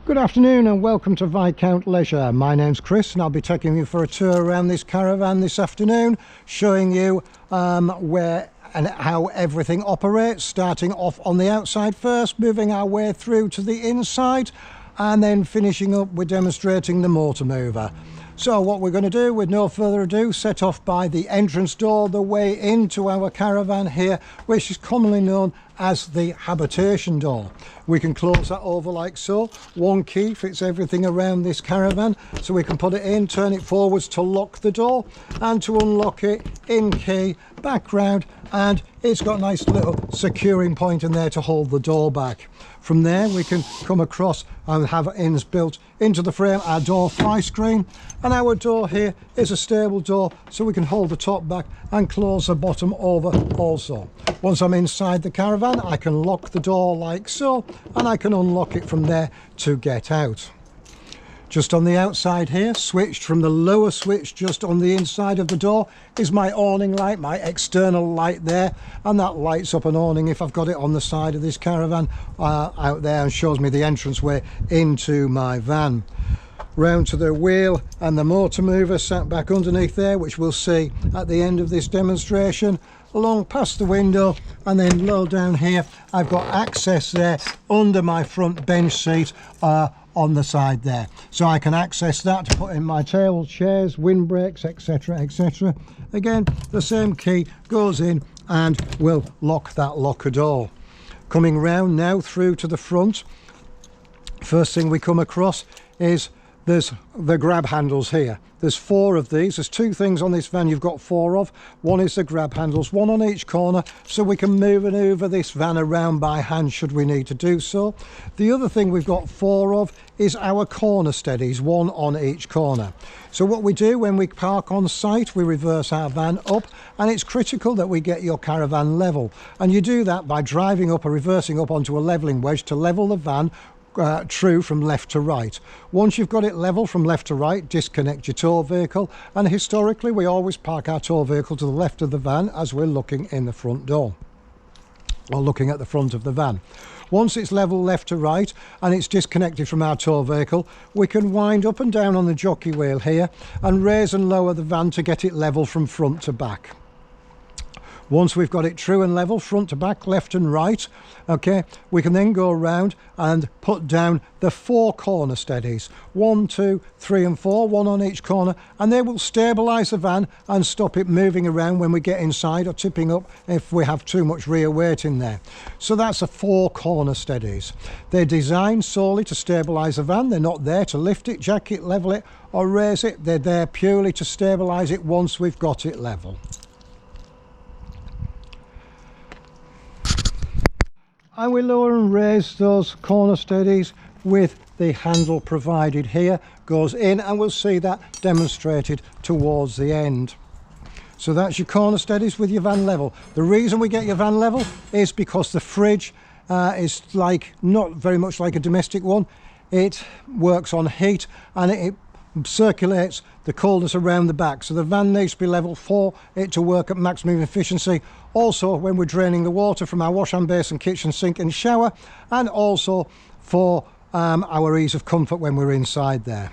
Good afternoon and welcome to Viscount Leisure. My name's Chris and I'll be taking you for a tour around this caravan this afternoon, showing you where and how everything operates, starting off on the outside first, moving our way through to the inside, and then finishing up with demonstrating the motor mover. So what we're going to do, with no further ado, set off by the entrance door, the way into our caravan here, which is commonly known as the habitation door. We can close that over like so. One key fits everything around this caravan, so we can put it in, turn it forwards to lock the door, and to unlock it, in key, back round, and it's got a nice little securing point in there to hold the door back. From there we can come across and have ins built into the frame, our door fly screen, and our door here is a stable door, so we can hold the top back and close the bottom over also. Once I'm inside the caravan, I can lock the door like so, and I can unlock it from there to get out. Just on the outside here, switched from the lower switch just on the inside of the door, is my awning light, my external light there, and that lights up an awning if I've got it on the side of this caravan out there, and shows me the entranceway into my van. Round to the wheel and the motor mover sat back underneath there, which we'll see at the end of this demonstration, along past the window, and then low down here I've got access there under my front bench seat on the side there, so I can access that to put in my table, chairs, windbreaks, etc, etc. Again, the same key goes in and will lock that locker door. Coming round now through to the front, first thing we come across is there's the grab handles here. There's 4 of these. There's 2 things on this van you've got 4 of. One is the grab handles, 1 on each corner, so we can maneuver this van around by hand should we need to do so. The other thing we've got 4 of is our corner steadies, 1 on each corner. So what we do when we park on site, we reverse our van up, and it's critical that we get your caravan level. And you do that by driving up or reversing up onto a levelling wedge to level the van true from left to right. Once you've got it level from left to right, disconnect your tow vehicle, and historically we always park our tow vehicle to the left of the van as we're looking in the front door, or looking at the front of the van. Once it's level left to right and it's disconnected from our tow vehicle, we can wind up and down on the jockey wheel here and raise and lower the van to get it level from front to back. Once we've got it true and level front to back, left and right, okay, we can then go around and put down the 4 corner steadies, 1, 2, 3 and 4, 1 on each corner, and they will stabilise the van and stop it moving around when we get inside, or tipping up if we have too much rear weight in there. So that's the 4 corner steadies. They're designed solely to stabilise the van. They're not there to lift it, jack it, level it or raise it. They're there purely to stabilise it once we've got it level. And we lower and raise those corner steadies with the handle provided here, goes in, and we'll see that demonstrated towards the end. So that's your corner steadies with your van level. The reason we get your van level is because the fridge is not very much like a domestic one. It works on heat and it circulates the coldness around the back, so the van needs to be level for it to work at maximum efficiency. Also when we're draining the water from our wash hand basin, kitchen sink and shower, and also for our ease of comfort when we're inside there.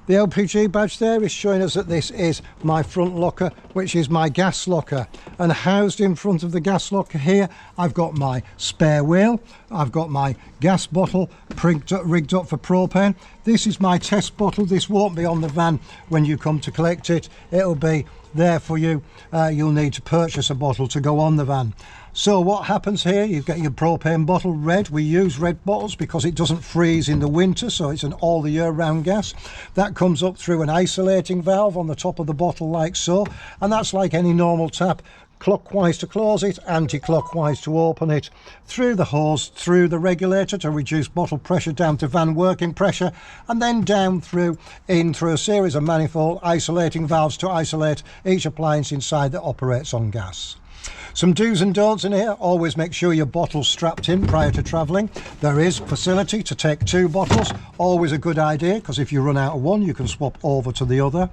The LPG badge there is showing us that this is my front locker, which is my gas locker, and housed in front of the gas locker here I've got my spare wheel, I've got my gas bottle rigged up for propane. This is my test bottle. This won't be on the van when you come to collect it, it'll be there for you. You'll need to purchase a bottle to go on the van. So what happens here, you get your propane bottle red. We use red bottles because it doesn't freeze in the winter, so it's an all the year round gas. That comes up through an isolating valve on the top of the bottle like so, and that's like any normal tap. Clockwise to close it, anti-clockwise to open it, through the hose, through the regulator to reduce bottle pressure down to van working pressure, and then down through a series of manifold isolating valves to isolate each appliance inside that operates on gas. Some do's and don'ts in here: always make sure your bottle's strapped in prior to travelling. There is facility to take 2 bottles, always a good idea, because if you run out of one you can swap over to the other.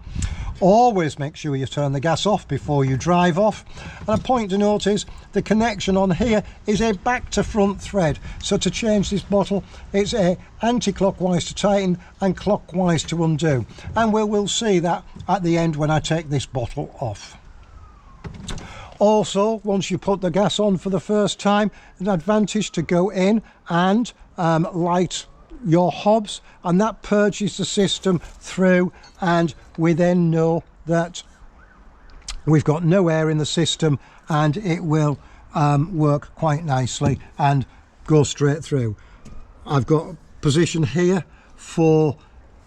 Always make sure you turn the gas off before you drive off. And a point to note is the connection on here is a back to front thread, so to change this bottle it's a anti-clockwise to tighten and clockwise to undo, and we'll see that at the end when I take this bottle off. Also, once you put the gas on for the first time, an advantage to go in and light your hobs, and that purges the system through, and we then know that we've got no air in the system, and it will work quite nicely and go straight through. I've got a position here for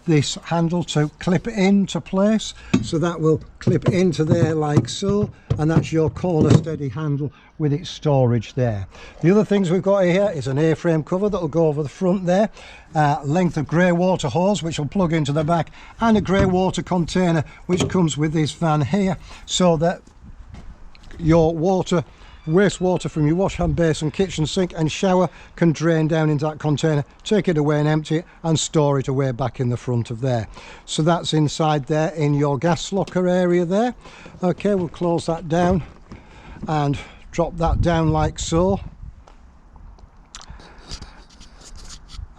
this handle to clip into place, so that will clip into there like so, and that's your corner steady handle with its storage there. The other things we've got here is an A-frame cover that will go over the front there, length of grey water hose which will plug into the back, and a grey water container which comes with this van here, so that your wastewater from your wash hand basin, kitchen sink and shower can drain down into that container, take it away and empty it and store it away back in the front of there. So that's inside there in your gas locker area there. Okay, we'll close that down and drop that down like so.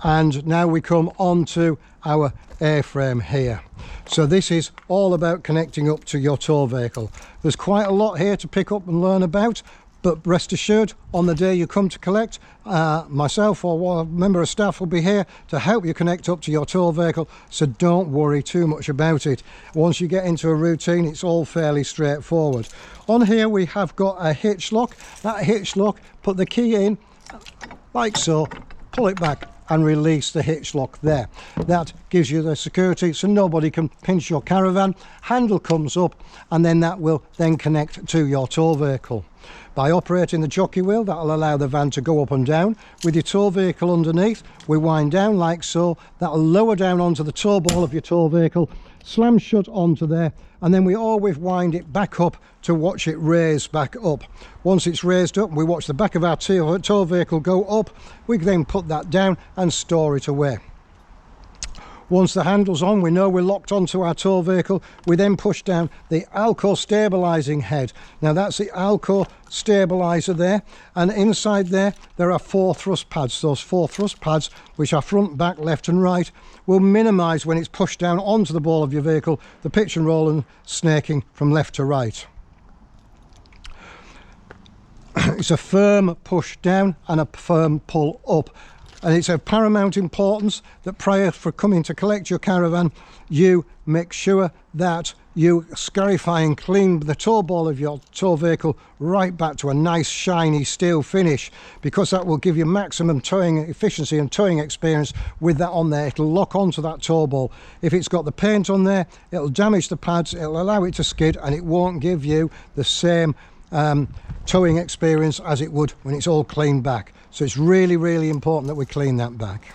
And now we come on to our airframe here. So this is all about connecting up to your tow vehicle. There's quite a lot here to pick up and learn about, but rest assured, on the day you come to collect, myself or a member of staff will be here to help you connect up to your tow vehicle, so don't worry too much about it. Once you get into a routine, it's all fairly straightforward. On here we have got a hitch lock. That hitch lock, put the key in like so, pull it back and release the hitch lock there. That gives you the security so nobody can pinch your caravan. Handle comes up and then that will then connect to your tow vehicle. By operating the jockey wheel, that will allow the van to go up and down. With your tow vehicle underneath, we wind down like so. That will lower down onto the tow ball of your tow vehicle, slam shut onto there, and then we always wind it back up to watch it raise back up. Once it's raised up, we watch the back of our tow vehicle go up. We then put that down and store it away. Once the handle's on, we know we're locked onto our tow vehicle. We then push down the Alco stabilising head. Now that's the Alco stabiliser there, and inside there are 4 thrust pads. Those 4 thrust pads, which are front, back, left and right, will minimise when it's pushed down onto the ball of your vehicle the pitch and roll and snaking from left to right. It's a firm push down and a firm pull up. And it's of paramount importance that prior for coming to collect your caravan, you make sure that you scarify and clean the tow ball of your tow vehicle right back to a nice shiny steel finish, because that will give you maximum towing efficiency and towing experience with that on there. It'll lock onto that tow ball. If it's got the paint on there, it'll damage the pads, it'll allow it to skid, and it won't give you the same towing experience as it would when it's all cleaned back. So it's really, really important that we clean that back.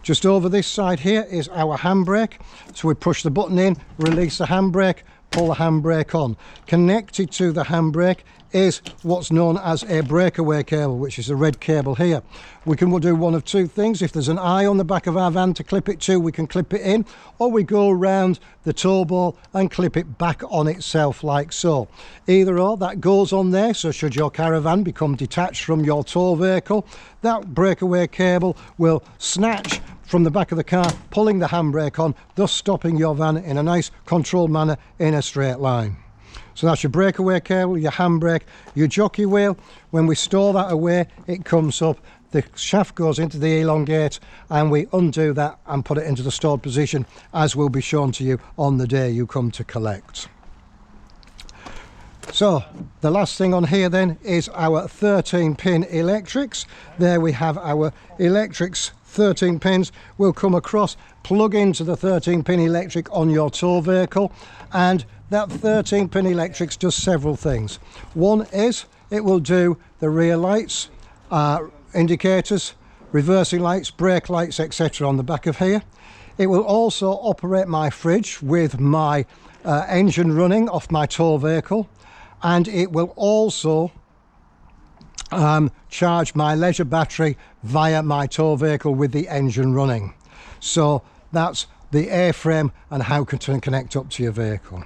Just over this side here is our handbrake. So we push the button in, release the handbrake, pull the handbrake on. Connected to the handbrake is what's known as a breakaway cable, which is the red cable here. We can do one of 2 things. If there's an eye on the back of our van to clip it to, we can clip it in, or we go around the tow ball and clip it back on itself like so. Either or, that goes on there, so should your caravan become detached from your tow vehicle, that breakaway cable will snatch from the back of the car, pulling the handbrake on, thus stopping your van in a nice controlled manner in a straight line. So that's your breakaway cable, your handbrake, your jockey wheel. When we store that away, it comes up, the shaft goes into the elongate, and we undo that and put it into the stored position, as will be shown to you on the day you come to collect. So the last thing on here then is our 13-pin electrics. There we have our electrics. 13 pins will come across, plug into the 13-pin electric on your tow vehicle, and that 13-pin electrics does several things. One is it will do the rear lights, indicators, reversing lights, brake lights, etc. on the back of here. It will also operate my fridge with my engine running off my tow vehicle, and it will also charge my leisure battery via my tow vehicle with the engine running. So that's the airframe and how to connect up to your vehicle.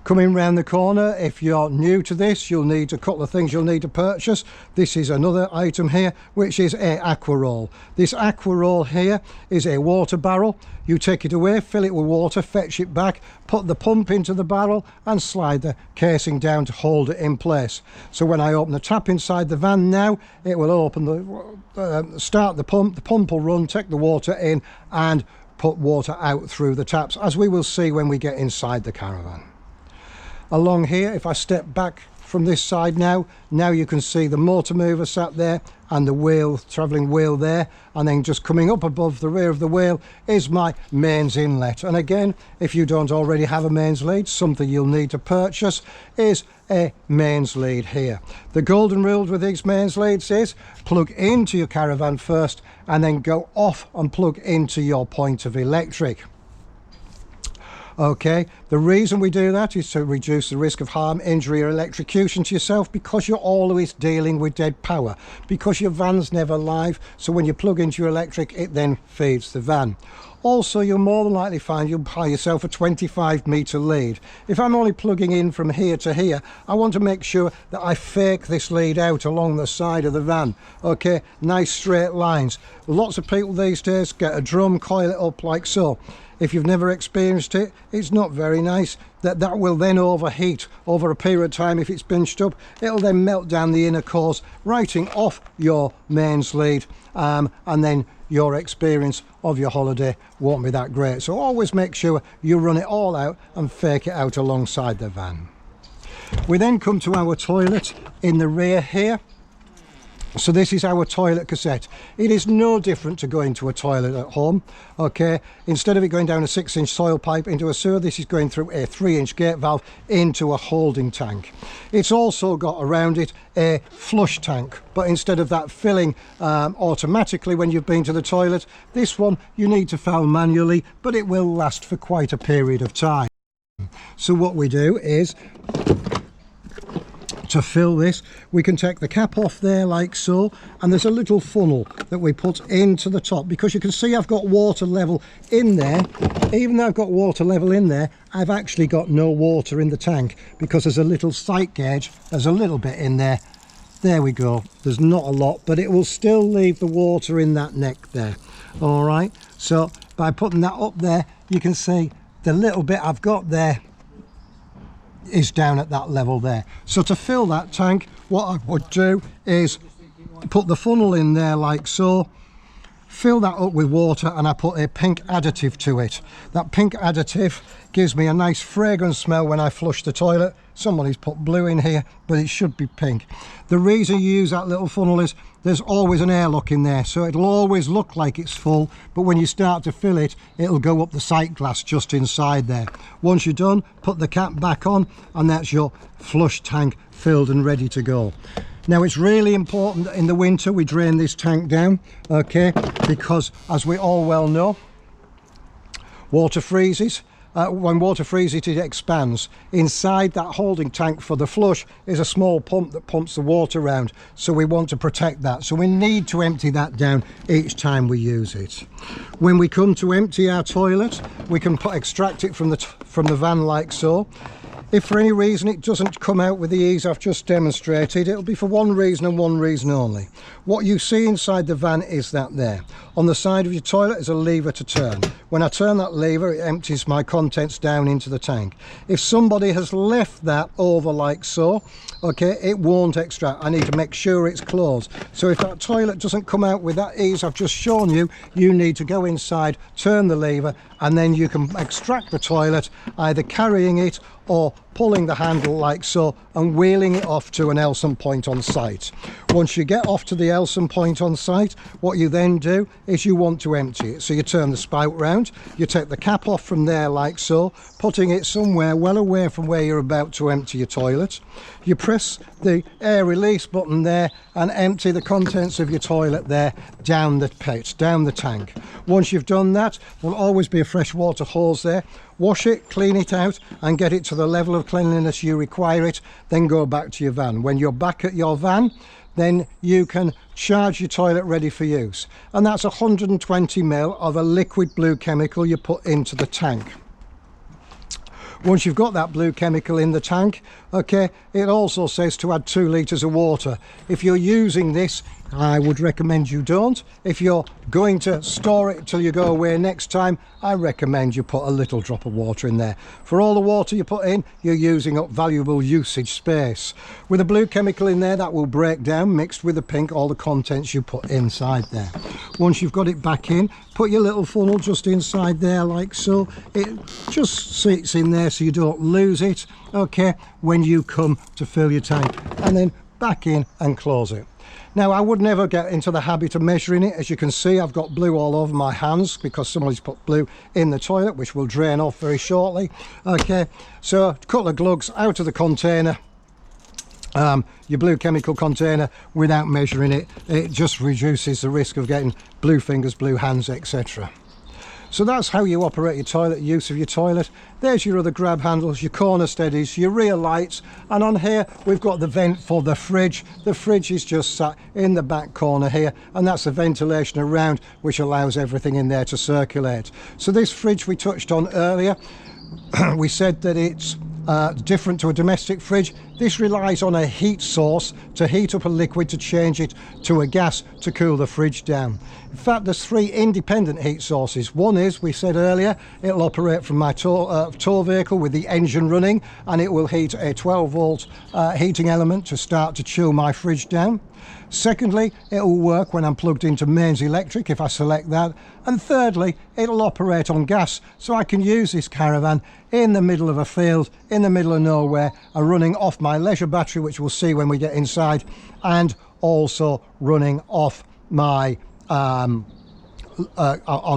Coming round the corner, if you're new to this, you'll need a couple of things you'll need to purchase. This is another item here, which is a aqua roll. This aqua roll here is a water barrel. You take it away, fill it with water, fetch it back, put the pump into the barrel and slide the casing down to hold it in place. So when I open the tap inside the van now, it will open start the pump will run, take the water in and put water out through the taps, as we will see when we get inside the caravan. Along here, if I step back from this side now you can see the motor mover sat there and the wheel, travelling wheel there, and then just coming up above the rear of the wheel is my mains inlet. And again, if you don't already have a mains lead, something you'll need to purchase is a mains lead here. The golden rule with these mains leads is plug into your caravan first and then go off and plug into your point of electric. Okay, the reason we do that is to reduce the risk of harm, injury or electrocution to yourself, because you're always dealing with dead power, because your van's never live, so when you plug into your electric it then feeds the van. Also, you'll more than likely find you'll buy yourself a 25-metre lead. If I'm only plugging in from here to here, I want to make sure that I fake this lead out along the side of the van. Okay, nice straight lines. Lots of people these days get a drum, coil it up like so. If you've never experienced it, it's not very nice. That will then overheat over a period of time. If it's pinched up, it'll then melt down the inner cores, writing off your mains lead, and then your experience of your holiday won't be that great. So always make sure you run it all out and fake it out alongside the van. We then come to our toilet in the rear here. So this is our toilet cassette. It is no different to going to a toilet at home. Okay, instead of it going down a 6-inch soil pipe into a sewer, this is going through a 3-inch gate valve into a holding tank. It's also got around it a flush tank, but instead of that filling automatically when you've been to the toilet, this one you need to fill manually, but it will last for quite a period of time. So what we do is, to fill this, we can take the cap off there like so, and there's a little funnel that we put into the top, because you can see I've got water level in there. Even though I've got water level in there, I've actually got no water in the tank, because there's a little sight gauge, there's a little bit in there. There we go, there's not a lot, but it will still leave the water in that neck there. All right, so by putting that up there, you can see the little bit I've got there is down at that level there. So to fill that tank, what I would do is put the funnel in there like so, fill that up with water, and I put a pink additive to it. That pink additive gives me a nice fragrant smell when I flush the toilet. Somebody's put blue in here, but it should be pink. The reason you use that little funnel is there's always an airlock in there, so it'll always look like it's full, but when you start to fill it, it'll go up the sight glass just inside there. Once you're done, put the cap back on, and that's your flush tank filled and ready to go. Now, it's really important that in the winter we drain this tank down, okay, because as we all well know, water freezes. When water freezes, it expands. Inside that holding tank for the flush is a small pump that pumps the water around, so we want to protect that. So we need to empty that down each time we use it. When we come to empty our toilet, we can extract it from the van like so. If for any reason it doesn't come out with the ease I've just demonstrated, it'll be for one reason and one reason only. What you see inside the van is that there. On the side of your toilet is a lever to turn. When I turn that lever, it empties my contents down into the tank. If somebody has left that over like so, okay, it won't extract. I need to make sure it's closed. So if that toilet doesn't come out with that ease I've just shown you, you need to go inside, turn the lever, and then you can extract the toilet, either carrying it or pulling the handle like so and wheeling it off to an Elson point on site. Once you get off to the Elson point on site, what you then do is you want to empty it. So you turn the spout round, you take the cap off from there like so, putting it somewhere well away from where you're about to empty your toilet. You press the air release button there and empty the contents of your toilet there down the pit, down the tank. Once you've done that, there'll always be a fresh water hose there. Wash it, clean it out, and get it to the level of cleanliness you require it, then go back to your van. When you're back at your van, then you can charge your toilet ready for use. And that's 120 ml of a liquid blue chemical you put into the tank. Once you've got that blue chemical in the tank, okay, it also says to add 2 litres of water. If you're using this, I would recommend you don't. If you're going to store it till you go away next time, I recommend you put a little drop of water in there. For all the water you put in, you're using up valuable usage space. With a blue chemical in there, that will break down, mixed with the pink, all the contents you put inside there. Once you've got it back in, put your little funnel just inside there like so. It just sits in there so you don't lose it, okay, when you come to fill your tank. And then back in and close it. Now, I would never get into the habit of measuring it. As you can see, I've got blue all over my hands because somebody's put blue in the toilet, which will drain off very shortly. Okay, so a couple of glugs out of the container, your blue chemical container, without measuring it. It just reduces the risk of getting blue fingers, blue hands, etc. So that's how you operate your toilet, use of your toilet. There's your other grab handles, your corner steadies, your rear lights, and on here we've got the vent for the fridge. The fridge is just sat in the back corner here, and that's the ventilation around, which allows everything in there to circulate. So this fridge we touched on earlier, we said that it's different to a domestic fridge. This relies on a heat source to heat up a liquid to change it to a gas to cool the fridge down. In fact, there's 3 independent heat sources. One is, we said earlier, it'll operate from my tow vehicle with the engine running, and it will heat a 12 volt heating element to start to chill my fridge down. Secondly, it will work when I'm plugged into mains electric if I select that. And thirdly, it'll operate on gas, so I can use this caravan in the middle of a field, in the middle of nowhere, and running off my leisure battery, which we'll see when we get inside, and also running off my on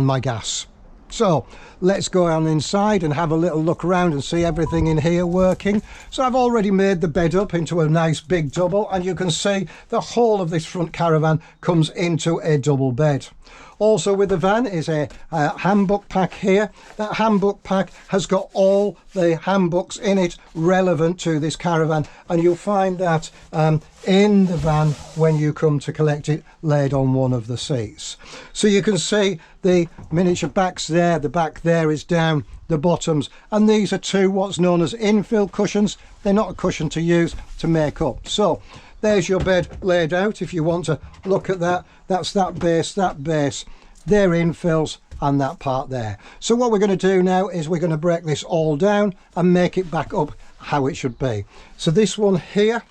my gas. So let's go on inside and have a little look around and see everything in here working. So I've already made the bed up into a nice big double, and you can see the whole of this front caravan comes into a double bed. Also with the van is a handbook pack here. That handbook pack has got all the handbooks in it relevant to this caravan, and you'll find that in the van when you come to collect it, laid on one of the seats. So you can see the miniature backs there, the back there is down, the bottoms, and these are 2 what's known as infill cushions. They're not a cushion to use to make up. So there's your bed laid out. If you want to look at that, that's that base, they're infills, and that part there. So what we're going to do now is we're going to break this all down and make it back up how it should be. So this one here,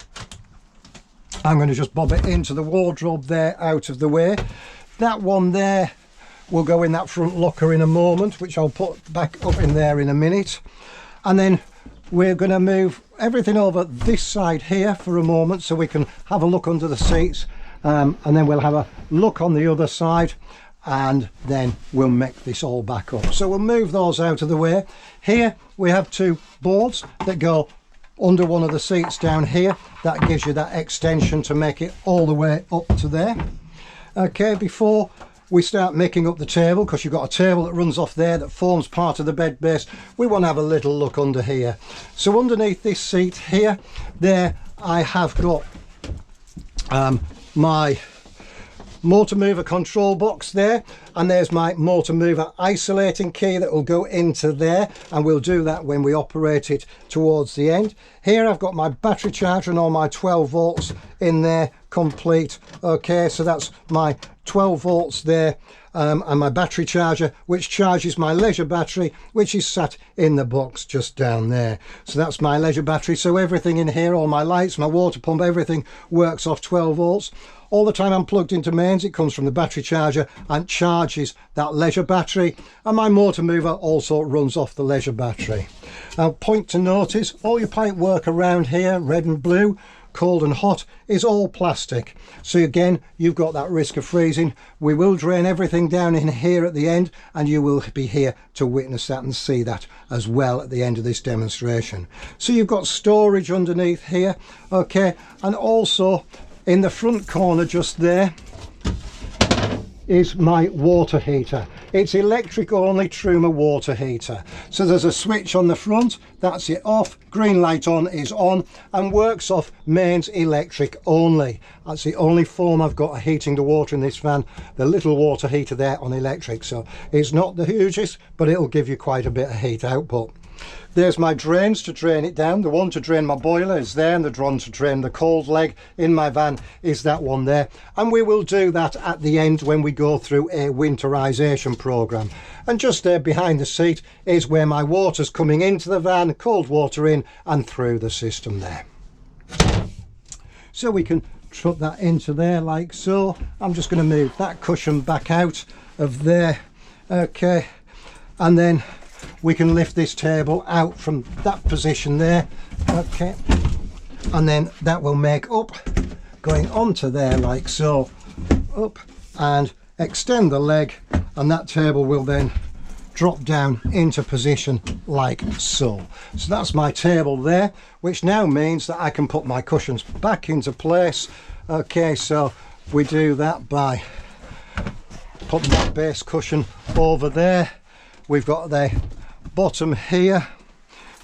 I'm going to just bob it into the wardrobe there out of the way. That one there will go in that front locker in a moment, which I'll put back up in there in a minute. And then we're going to move everything over this side here for a moment so we can have a look under the seats, and then we'll have a look on the other side, and then we'll make this all back up. So we'll move those out of the way. Here we have 2 boards that go under one of the seats down here. That gives you that extension to make it all the way up to there. Okay, before we start making up the table, because you've got a table that runs off there that forms part of the bed base, we want to have a little look under here. So underneath this seat here, there I have got my motor mover control box there, and there's my motor mover isolating key that will go into there, and we'll do that when we operate it towards the end. Here I've got my battery charger and all my 12 volts in there complete. Okay, so that's my 12 volts there, and my battery charger, which charges my leisure battery, which is sat in the box just down there. So that's my leisure battery. So everything in here, all my lights, my water pump, everything works off 12 volts. All the time I'm plugged into mains, it comes from the battery charger and charges that leisure battery, and my motor mover also runs off the leisure battery. Now, point to notice, all your pipe work around here, red and blue, cold and hot, is all plastic. So again, you've got that risk of freezing. We will drain everything down in here at the end, and you will be here to witness that and see that as well at the end of this demonstration. So you've got storage underneath here, okay, and also in the front corner just there, is my water heater. It's electric only Truma water heater. So there's a switch on the front, that's it off, green light on is on, and works off mains electric only. That's the only form I've got of heating the water in this van, the little water heater there on electric. So it's not the hugest, but it'll give you quite a bit of heat output. There's my drains to drain it down. The one to drain my boiler is there, and the one to drain the cold leg in my van is that one there. And we will do that at the end when we go through a winterization program. And just there behind the seat is where my water's coming into the van, cold water in and through the system there. So we can truck that into there like so. I'm just going to move that cushion back out of there. Okay, and then we can lift this table out from that position there. Okay, and then that will make up going onto there like so, up and extend the leg, and that table will then drop down into position like so. So that's my table there, which now means that I can put my cushions back into place. Okay, so we do that by putting that base cushion over there. We've got the bottom here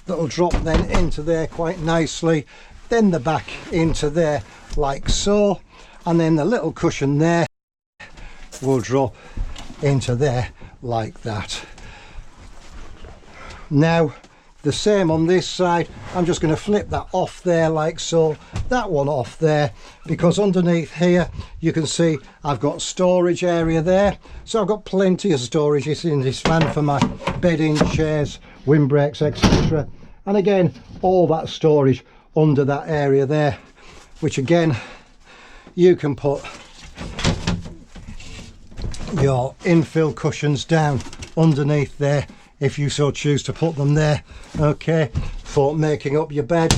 that'll drop then into there quite nicely, then the back into there like so, and then the little cushion there will drop into there like that. Now the same on this side. I'm just going to flip that off there like so, that one off there, because underneath here you can see I've got storage area there. So I've got plenty of storage in this van for my bedding, chairs, windbreaks, etc. And again, all that storage under that area there, which again you can put your infill cushions down underneath there if you so choose to put them there. Okay, for making up your bed,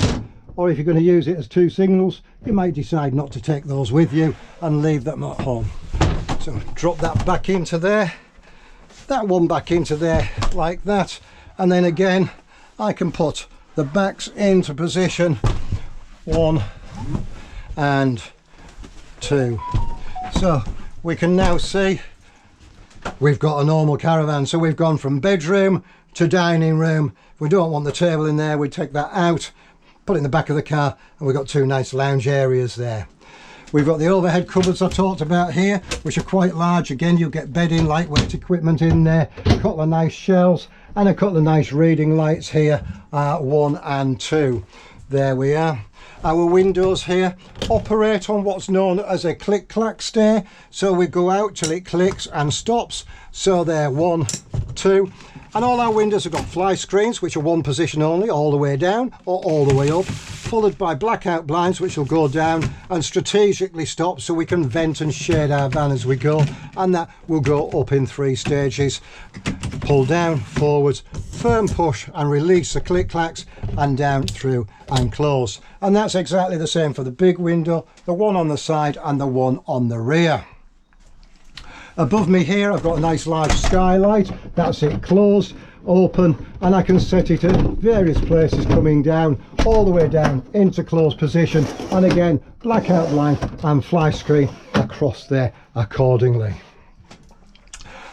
or if you're going to use it as two singles, you might decide not to take those with you and leave them at home. So drop that back into there, that one back into there like that, and then again I can put the backs into position 1 and 2. So we can now see we've got a normal caravan. So we've gone from bedroom to dining room. If we don't want the table in there, we take that out, put it in the back of the car, and we've got two nice lounge areas there. We've got the overhead cupboards I talked about here, which are quite large. Again, you'll get bedding, lightweight equipment in there, a couple of nice shelves, and a couple of nice reading lights here, 1 and 2. There we are. Our windows here operate on what's known as a click-clack stay. So we go out till it clicks and stops. So they're 1, 2. And all our windows have got fly screens, which are one position only, all the way down or all the way up, followed by blackout blinds, which will go down and strategically stop so we can vent and shade our van as we go. And that will go up in 3 stages. Pull down, forwards, firm push and release the click clacks, and down, through and close. And that's exactly the same for the big window, the one on the side and the one on the rear. Above me here I've got a nice large skylight. That's it closed, open, and I can set it at various places coming down, all the way down into closed position, and again blackout blind and fly screen across there accordingly.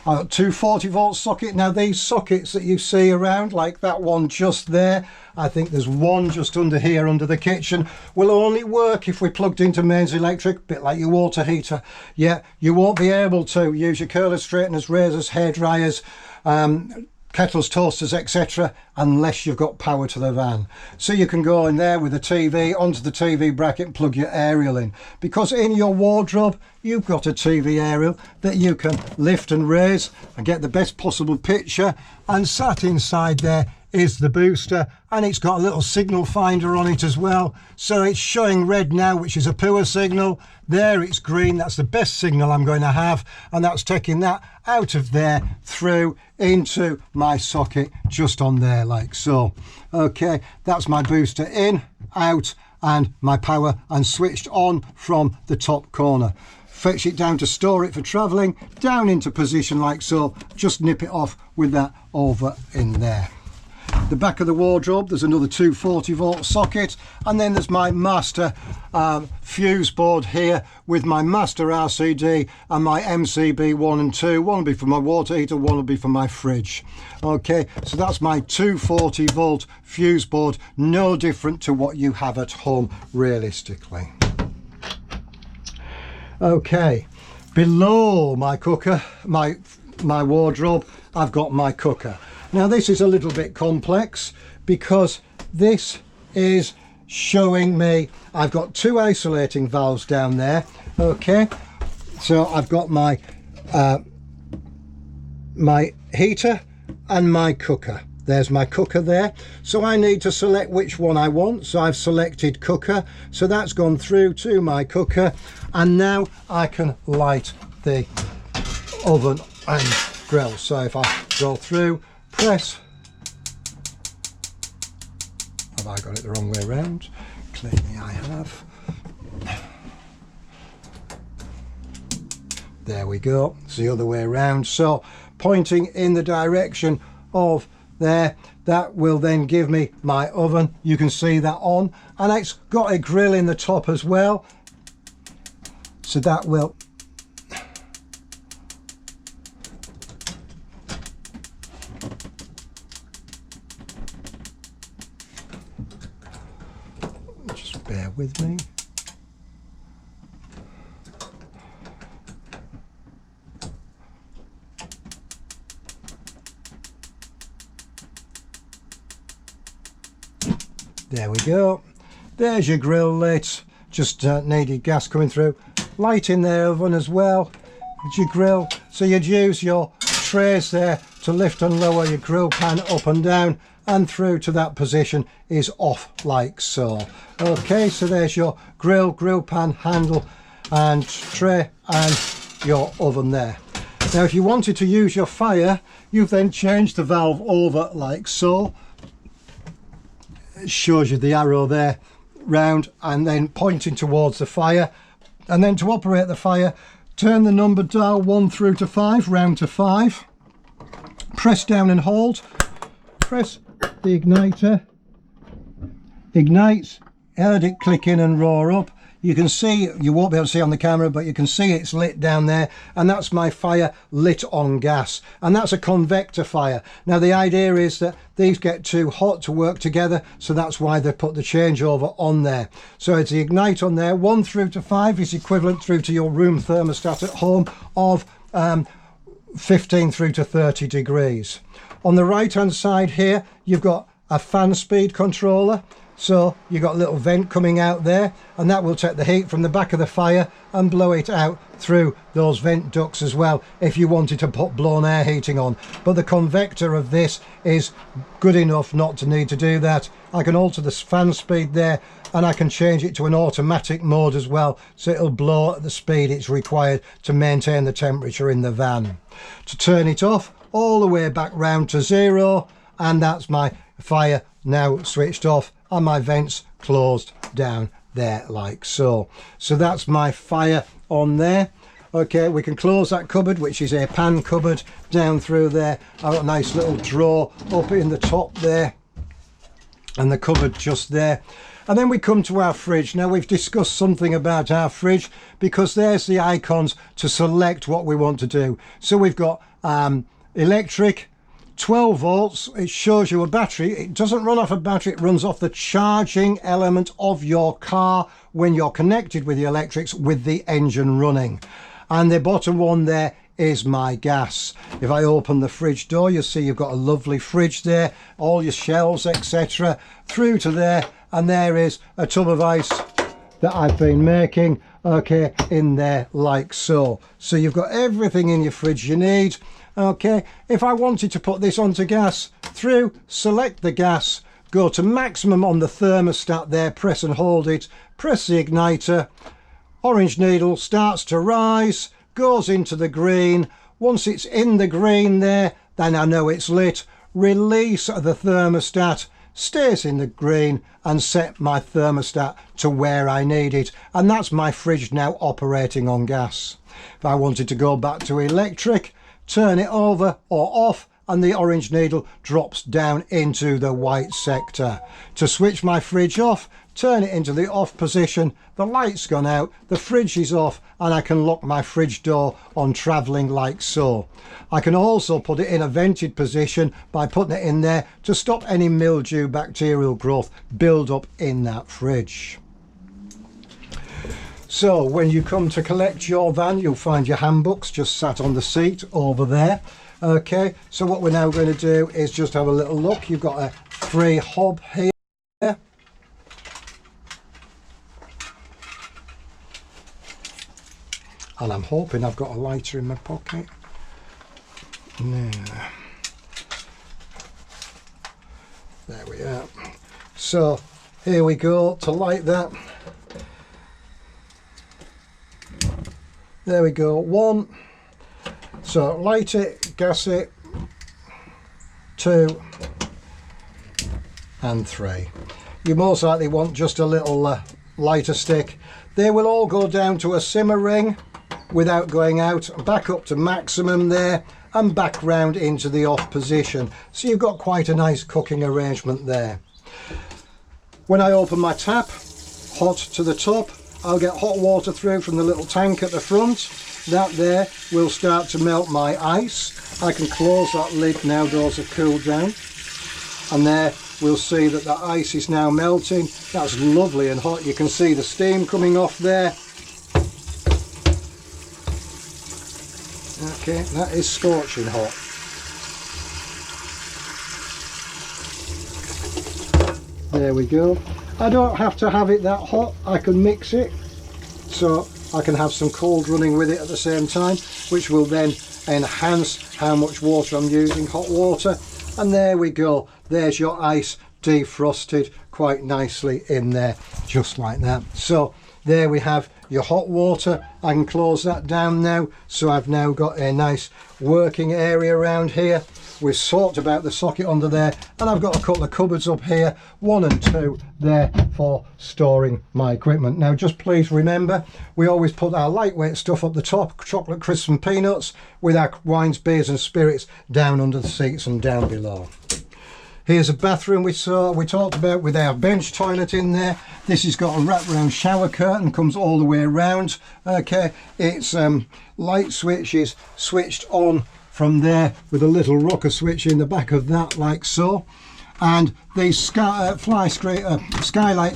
I've got 2 40-volt sockets. Now these sockets that you see around, like that one just there, I think there's one just under here under the kitchen, will only work if we plugged into mains electric, a bit like your water heater. Yeah, you won't be able to use your curlers, straighteners, razors, hair dryers, kettles, toasters, etc. unless you've got power to the van. So you can go in there with a TV, onto the TV bracket and plug your aerial in, because in your wardrobe you've got a TV aerial that you can lift and raise and get the best possible picture. And sat inside there is the booster, and it's got a little signal finder on it as well. So it's showing red now, which is a poor signal. There it's green, that's the best signal I'm going to have, and that's taking that out of there through into my socket just on there like so. Okay, that's my booster in, out, and my power, and switched on from the top corner. Fetch it down to store it for travelling, down into position like so, just nip it off with that over in there. the back of the wardrobe, there's another 240-volt socket, and then there's my master fuse board here with my master RCD and my MCB 1 and 2. One will be for my water heater, one will be for my fridge. Okay, so that's my 240-volt fuse board, no different to what you have at home realistically. Okay, below my cooker, my wardrobe, I've got my cooker. Now this is a little bit complex because this is showing me I've got two isolating valves down there. Okay, so I've got my my heater and my cooker. There's my cooker there, so I need to select which one I want. So I've selected cooker, so that's gone through to my cooker, and now I can light the oven and grill. So if I go through, press, have I got it the wrong way around? Clearly I have. There we go, it's the other way around. So pointing in the direction of there, that will then give me my oven. You can see that on, and it's got a grill in the top as well, so that will just bear with me. There we go. There's your grill lit. Just needed gas coming through. Light in the oven as well. It's your grill. So you'd use your trays there to lift and lower your grill pan up and down, and through to that position is off like so. Okay, so there's your grill pan handle and tray and your oven there. Now if you wanted to use your fire, you've then changed the valve over like so. It shows you the arrow there round and then pointing towards the fire, and then to operate the fire, turn the number dial 1 through to 5, round to 5, press down and hold, press the igniter, ignites, heard it click in and roar up. You can see, you won't be able to see on the camera, but you can see it's lit down there, and that's my fire lit on gas, and that's a convector fire. Now the idea is that these get too hot to work together, so that's why they put the changeover on there. So it's the ignite on there. 1 through to 5 is equivalent through to your room thermostat at home of 15 through to 30 degrees. On the right hand side here, you've got a fan speed controller. So you've got a little vent coming out there, and that will take the heat from the back of the fire and blow it out through those vent ducts as well if you wanted to put blown air heating on. But the convector of this is good enough not to need to do that. I can alter the fan speed there, and I can change it to an automatic mode as well, so it'll blow at the speed it's required to maintain the temperature in the van. To turn it off, all the way back round to 0, and that's my fire now switched off and my vents closed down there like so. So that's my fire on there. Okay, we can close that cupboard, which is a pan cupboard, down through there. I've got a nice little drawer up in the top there, and the cupboard just there. And then we come to our fridge. Now we've discussed something about our fridge, because there's the icons to select what we want to do. So we've got electric, 12 volts, it shows you a battery. It doesn't run off a battery, it runs off the charging element of your car when you're connected with the electrics with the engine running. And the bottom one there is my gas. If I open the fridge door, you'll see you've got a lovely fridge there, all your shelves, etc. through to there, and there is a tub of ice that I've been making, okay, in there like so. So you've got everything in your fridge you need. Okay, if I wanted to put this onto gas, through, select the gas, go to maximum on the thermostat there, press and hold it, press the igniter, orange needle starts to rise, goes into the green. Once it's in the green there, then I know it's lit. Release the thermostat, stays in the green, and set my thermostat to where I need it. And that's my fridge now operating on gas. If I wanted to go back to electric, turn it over or off, and the orange needle drops down into the white sector. To switch my fridge off, turn it into the off position, the light's gone out, the fridge is off, and I can lock my fridge door on travelling like so. I can also put it in a vented position by putting it in there to stop any mildew bacterial growth build up in that fridge. So when you come to collect your van, you'll find your handbooks just sat on the seat over there. Okay, so what we're now going to do is just have a little look. You've got a free hob here. And I'm hoping I've got a lighter in my pocket. Now, there we are. So here we go to light that. There we go, 1. So light it, gas it, 2 and 3. You most likely want just a little lighter stick. They will all go down to a simmer ring without going out, back up to maximum there, and back round into the off position. So you've got quite a nice cooking arrangement there. When I open my tap, hot to the top, I'll get hot water through from the little tank at the front. That there will start to melt my ice. I can close that lid now those have cooled down. And there we'll see that the ice is now melting. That's lovely and hot. You can see the steam coming off there. Okay, that is scorching hot. There we go. I don't have to have it that hot. I can mix it so I can have some cold running with it at the same time, which will then enhance how much water I'm using, hot water. And there we go. There's your ice defrosted quite nicely in there, just like that. So there we have your hot water. I can close that down now, so I've now got a nice working area around here. We've sorted about the socket under there, and I've got a couple of cupboards up here, 1 and 2 there for storing my equipment. Now just please remember, we always put our lightweight stuff up the top, chocolate crisps and peanuts, with our wines, beers and spirits down under the seats and down below. Here's a bathroom we talked about with our bench toilet in there. This has got a wraparound shower curtain, comes all the way around. Okay, it's light switch is switched on from there with a little rocker switch in the back of that, like so. And these skylights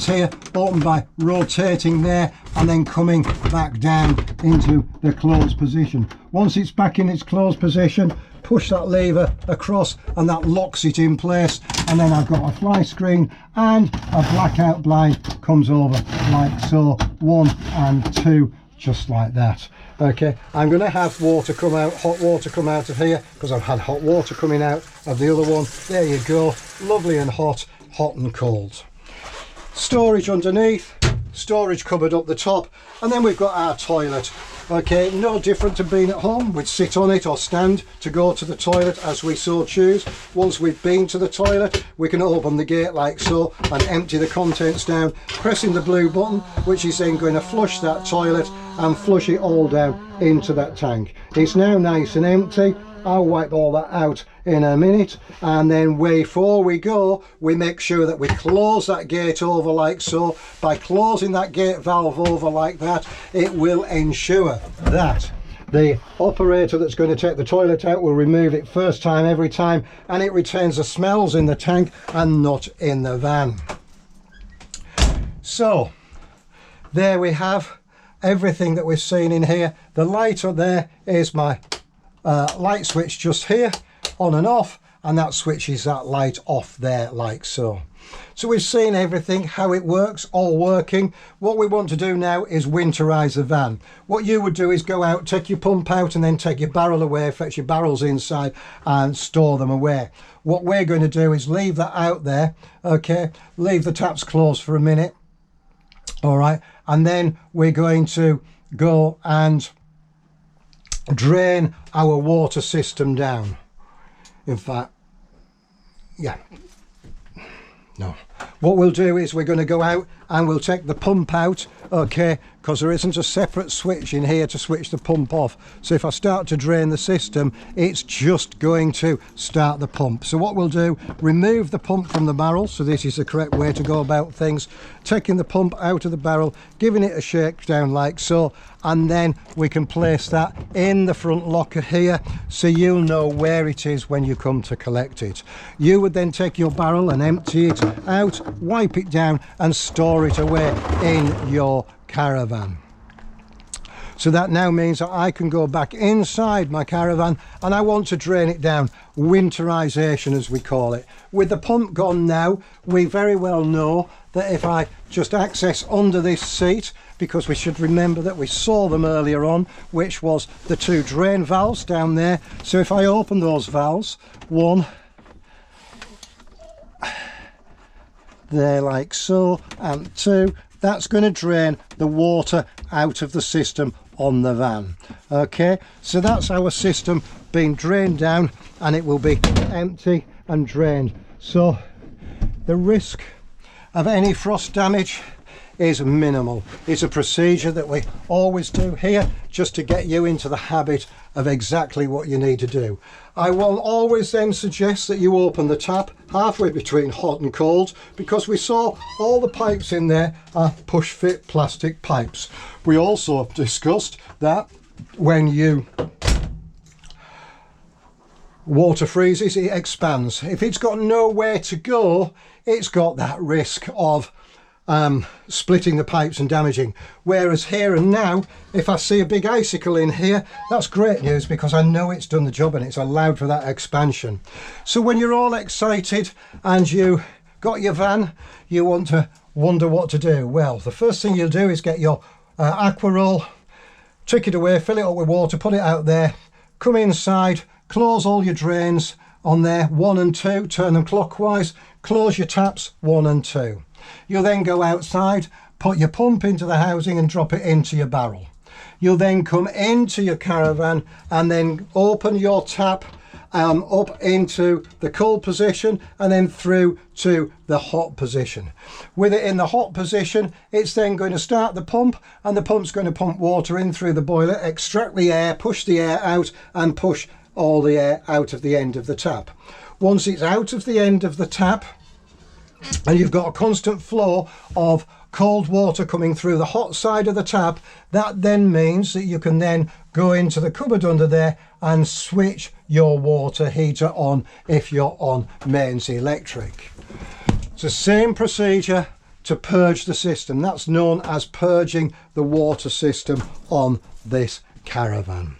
here open by rotating there and then coming back down into the closed position. Once it's back in its closed position, push that lever across and that locks it in place, and then I've got a fly screen and a blackout blind comes over like so, 1 and 2, just like that. Okay, I'm going to have water come out, hot water come out of here, because I've had hot water coming out of the other one. There you go, lovely and hot, hot and cold. Storage underneath, storage cupboard up the top, and then we've got our toilet. Okay, no different to being at home. We'd sit on it or stand to go to the toilet as we so choose. Once we've been to the toilet, we can open the gate like so and empty the contents down, pressing the blue button, which is then going to flush that toilet and flush it all down into that tank. It's now nice and empty. I'll wipe all that out in a minute, and then before we go, we make sure that we close that gate over like so. By closing that gate valve over like that, it will ensure that the operator that's going to take the toilet out will remove it first time every time, and it retains the smells in the tank and not in the van. So there we have everything that we've seen in here. The light up there is my light switch just here, on and off, and that switches that light off there like so. So we've seen everything, how it works, all working. What we want to do now is winterize the van. What you would do is go out, take your pump out, and then take your barrel away, fetch your barrels inside and store them away. What we're going to do is leave that out there, okay, leave the taps closed for a minute, all right, and then we're going to go and drain our water system down. In fact, yeah, no, What we'll do is we're going to go out and we'll take the pump out, okay, because there isn't a separate switch in here to switch the pump off. So if I start to drain the system, it's just going to start the pump. So what we'll do, remove the pump from the barrel. So this is the correct way to go about things. Taking the pump out of the barrel, giving it a shake down like so, and then we can place that in the front locker here, so you'll know where it is when you come to collect it. You would then take your barrel and empty it out, wipe it down and store it away in your caravan. So that now means that I can go back inside my caravan and I want to drain it down, winterization as we call it. With the pump gone now, we very well know that if I just access under this seat, because we should remember that we saw them earlier on, which was the two drain valves down there. So if I open those valves, one there like so, and two, that's going to drain the water out of the system on the van. Okay, so that's our system being drained down, and it will be empty and drained. So the risk of any frost damage is minimal. It's a procedure that we always do here just to get you into the habit of exactly what you need to do. I will always then suggest that you open the tap halfway between hot and cold, because we saw all the pipes in there are push fit plastic pipes. We also discussed that when you water freezes, it expands. If it's got nowhere to go, it's got that risk of splitting the pipes and damaging. Whereas here and now, if I see a big icicle in here, that's great news, because I know it's done the job and it's allowed for that expansion. So when you're all excited and you got your van, you want to wonder what to do. Well, the first thing you'll do is get your aqua roll, trick it away, fill it up with water, put it out there, come inside, close all your drains on there, 1 and 2, turn them clockwise, close your taps 1 and 2. You'll then go outside, put your pump into the housing and drop it into your barrel. You'll then come into your caravan and then open your tap up into the cold position and then through to the hot position. With it in the hot position, it's then going to start the pump, and the pump's going to pump water in through the boiler, extract the air, push the air out and push all the air out of the end of the tap. Once it's out of the end of the tap and you've got a constant flow of cold water coming through the hot side of the tap, that then means that you can then go into the cupboard under there and switch your water heater on if you're on mains electric. It's the same procedure to purge the system. That's known as purging the water system on this caravan.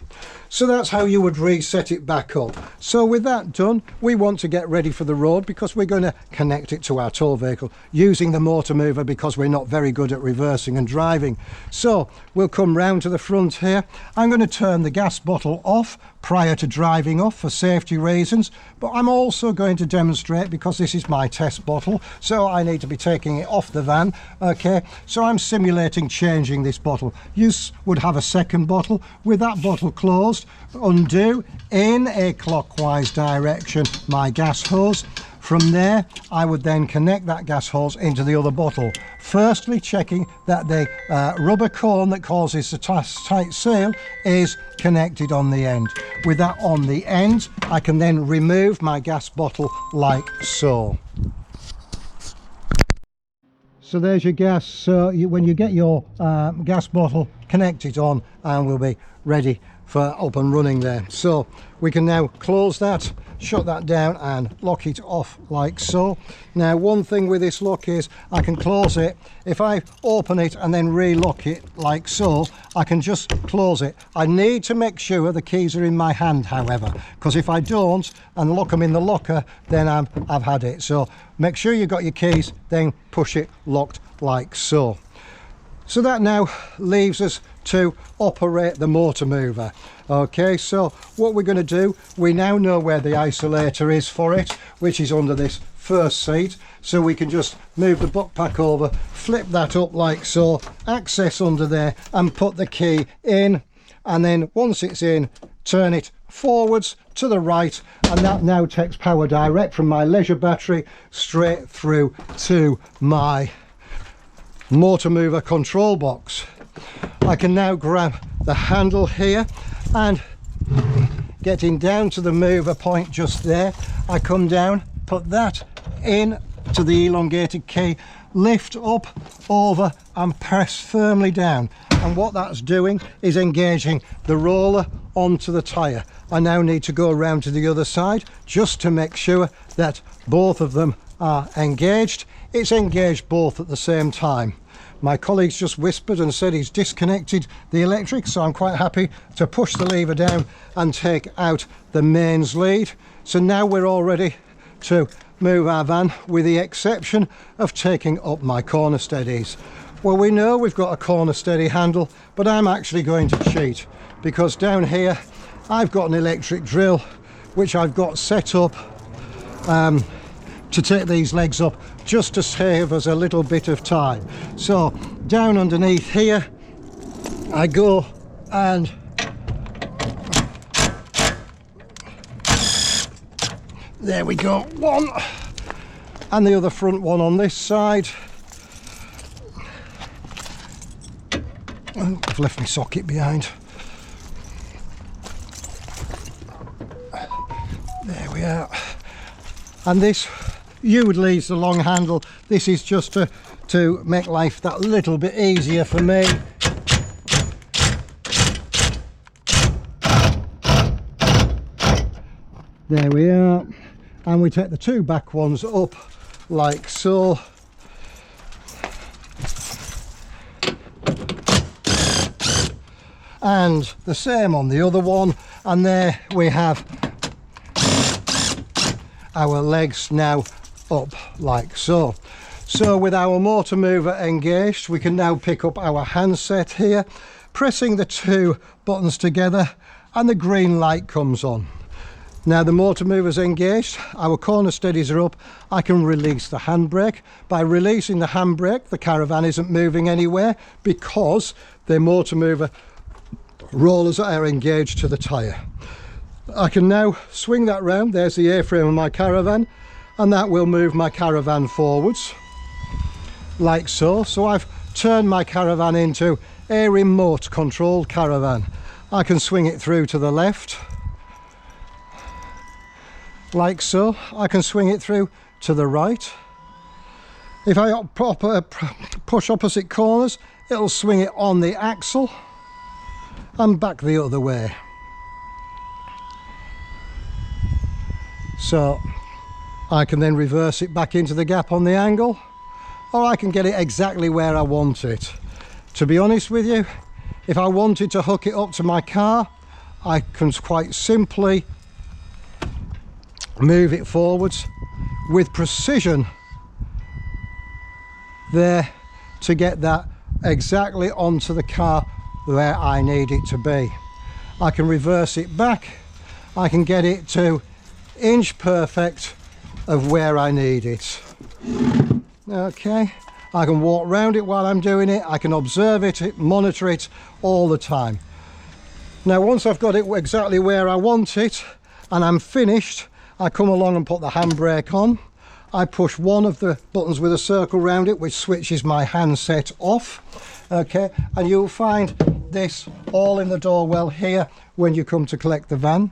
So that's how you would reset it back up. So with that done, we want to get ready for the road, because we're going to connect it to our tow vehicle using the motor mover, because we're not very good at reversing and driving. So we'll come round to the front here. I'm going to turn the gas bottle off prior to driving off for safety reasons, but I'm also going to demonstrate, because this is my test bottle, so I need to be taking it off the van. Okay, so I'm simulating changing this bottle. You would have a second bottle with that bottle closed. Undo in a clockwise direction my gas hose. From there, I would then connect that gas hose into the other bottle. Firstly, checking that the rubber cone that causes the tight seal is connected on the end. With that on the end, I can then remove my gas bottle like so. So there's your gas. So when you get your gas bottle, connect it on and we'll be ready for up and running there. So we can now close that, shut that down and lock it off like so. Now one thing with this lock is I can close it. If I open it and then relock it like so, I can just close it. I need to make sure the keys are in my hand, however, because if I don't and lock them in the locker, then I've had it. So make sure you've got your keys, then push it locked like so. So that now leaves us to operate the motor mover. Okay, so what we're going to do, we now know where the isolator is for it, which is under this first seat. So we can just move the butt pack over, flip that up like so, access under there and put the key in, and then once it's in, turn it forwards to the right, and that now takes power direct from my Leisure battery straight through to my motor mover control box. I can now grab the handle here, and getting down to the mover point just there, I come down, put that in to the elongated key, lift up, over and press firmly down, and what that's doing is engaging the roller onto the tyre. I now need to go around to the other side just to make sure that both of them are engaged. It's engaged both at the same time. My colleague's just whispered and said he's disconnected the electric, so I'm quite happy to push the lever down and take out the mains lead. So now we're all ready to move our van, with the exception of taking up my corner steadies. Well, we know we've got a corner steady handle, but I'm actually going to cheat, because down here I've got an electric drill which I've got set up to take these legs up, just to save us a little bit of time. So down underneath here I go, and there we go, one, and the other front one on this side. I've left my socket behind. There we are. And this would leave the long handle. This is just to make life that little bit easier for me. There we are. And we take the two back ones up like so. And the same on the other one, and there we have our legs now up like so. So with our motor mover engaged, we can now pick up our handset here, pressing the two buttons together, and the green light comes on. Now the motor mover's engaged, our corner steadies are up. I can release the handbrake. By releasing the handbrake, the caravan isn't moving anywhere, because the motor mover rollers are engaged to the tyre. I can now swing that round. There's the A-frame of my caravan, and that will move my caravan forwards like so. So I've turned my caravan into a remote controlled caravan. I can swing it through to the left like so. I can swing it through to the right. If I push opposite corners, it'll swing it on the axle and back the other way. So I can then reverse it back into the gap on the angle, or I can get it exactly where I want it. To be honest with you, if I wanted to hook it up to my car, I can quite simply move it forwards with precision there to get that exactly onto the car where I need it to be. I can reverse it back. I can get it to inch perfect of where I need it. Okay, I can walk around it while I'm doing it. I can observe it, monitor it all the time. Now once I've got it exactly where I want it and I'm finished, I come along and put the handbrake on. I push one of the buttons with a circle around it, which switches my handset off. Okay, and you'll find this all in the door well here when you come to collect the van.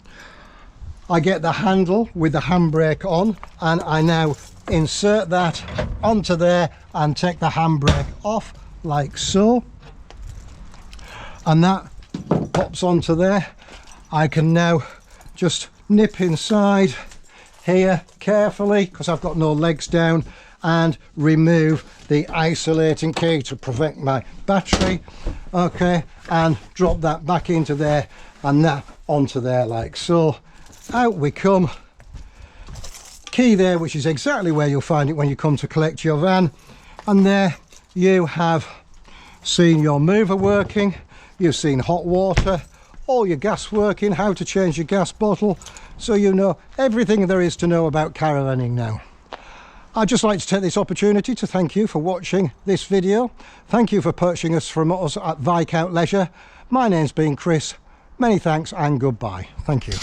I get the handle with the handbrake on, and I now insert that onto there and take the handbrake off like so, and that pops onto there. I can now just nip inside here carefully, because I've got no legs down, and remove the isolating key to protect my battery. Okay, and drop that back into there and that onto there like so. Out we come. Key there, which is exactly where you'll find it when you come to collect your van. And there you have seen your mover working, you've seen hot water, all your gas working, how to change your gas bottle, so you know everything there is to know about caravanning now. I'd just like to take this opportunity to thank you for watching this video. Thank you for purchasing us from us at Viscount Leisure. My name's been Chris. Many thanks and goodbye. Thank you.